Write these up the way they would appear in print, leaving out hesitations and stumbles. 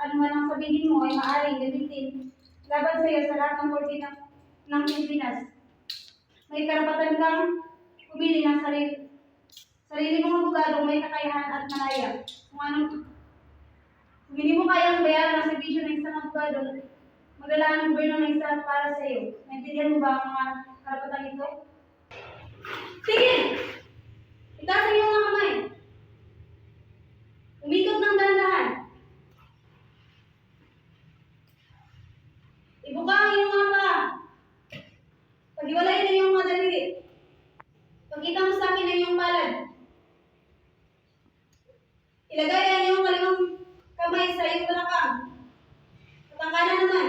ano man ang sabihin mo ay maaaring gamitin laban sa iyo sa lahat ng korte ng Pilipinas. May karapatan kang pumili ng sarili mong abogado may kakayahan at malaya. Kung hindi mo kayang bayaran ang serbisyo ng isang abogado, magdala ang gobyerno ng isa para sa iyo. Naintindihan mo ba ang mga karapatan ito? Sige! Itaas ang iyong mga kamay. Umikot ng dahan-dahan. Ibuka ang iyong mga paa. Paghiwalayin ang iyong mga daliri. Pagkita mo sa akin ang iyong palad. Ilagay ang iyong kaliwang kamay sa iyong balakang. At ang kanan naman.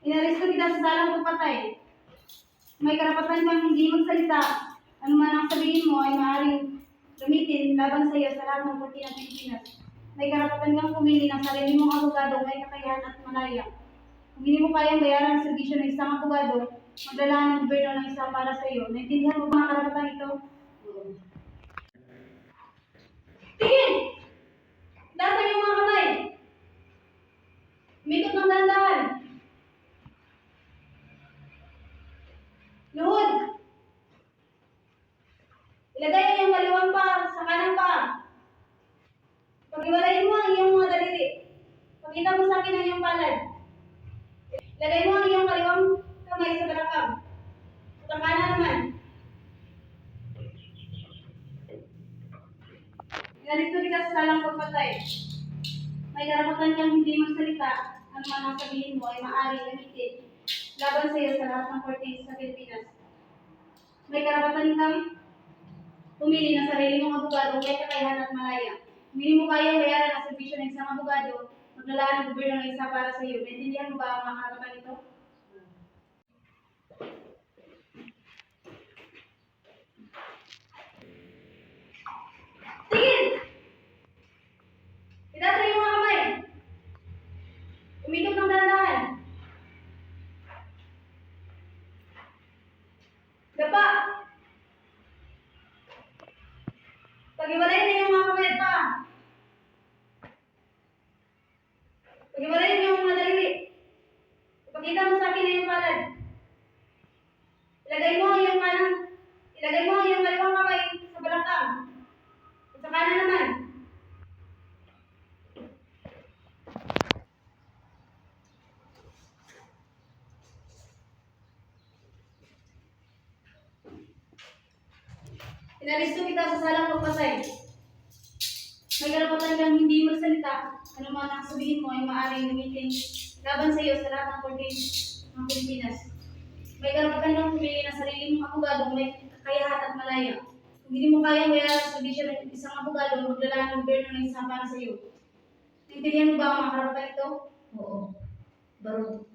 Inaresto kita sa salang pagpatay. May karapatan kang hindi magsalita. Ano man ang sabihin mo ay maaaring gamitin laban sa iyo sa lahat ng korte ng Pilipinas. May karapatan kang pumili ng sarili mong abogado may kakayahan at malaya. Kung hindi mo kayang bayaran ang serbisyo ng isang abogado, magdala ng gobyerno ng isa para sa iyo. Naintindihan mo ba ang karapatan ito? Tingin! Nasa iyong mga kamay. Umikot ng dahan-dahan. Luhod. Ilagay ang iyong kaliwang pa sa kanang pa. Paghiwalayin mo ang iyong mga daliri. Pakita mo sa akin ang iyong palad. Ilagay mo ang iyong kaliwang kamay sa balakang. At ang kanan naman. Inaresto kita sa salang pagpatay. May karapatan kang hindi magsalita. Ano man ang sabihin mo ay maaaring gamitin laban sa iyo sa lahat ng korte sa Pilipinas. May karapatan kang pumili ng sarili mong abogado may kakayahan at malaya. Kung hindi mo kayang bayaran ang serbisyo ng isang abogado, magdala ng gobyerno ng isa para sa iyo. Naintindihan mo ba ang mga karapatan ito? Tingin! Itaas ang iyong mga kamay. Umikot ng dahan-dahan. Dapa! Paghiwalayin ang iyong mga kamay at paa. Paghiwalayin ang iyong mga daliri. Ipakita mo sa akin ang iyong palad. Ilagay mo ang iyong kaliwang kamay sa balakang. At sa kanan naman. Inaresto kita sa salang pagpatay. May karapatan kang hindi magsalita. Ano man ang sabihin mo ay maaaring gamitin laban sa iyo sa lahat ng korte ng Pilipinas. May karapatan kang pumili ng sarili mong abogado may kakayahan at malaya. Kung hindi mo kayang bayaran ang serbisyo ng isang abogado, magdala ng gobyerno ng isa para sa iyo. Naintindihan mo ba ang mga karapatan ito? Oo. Baro.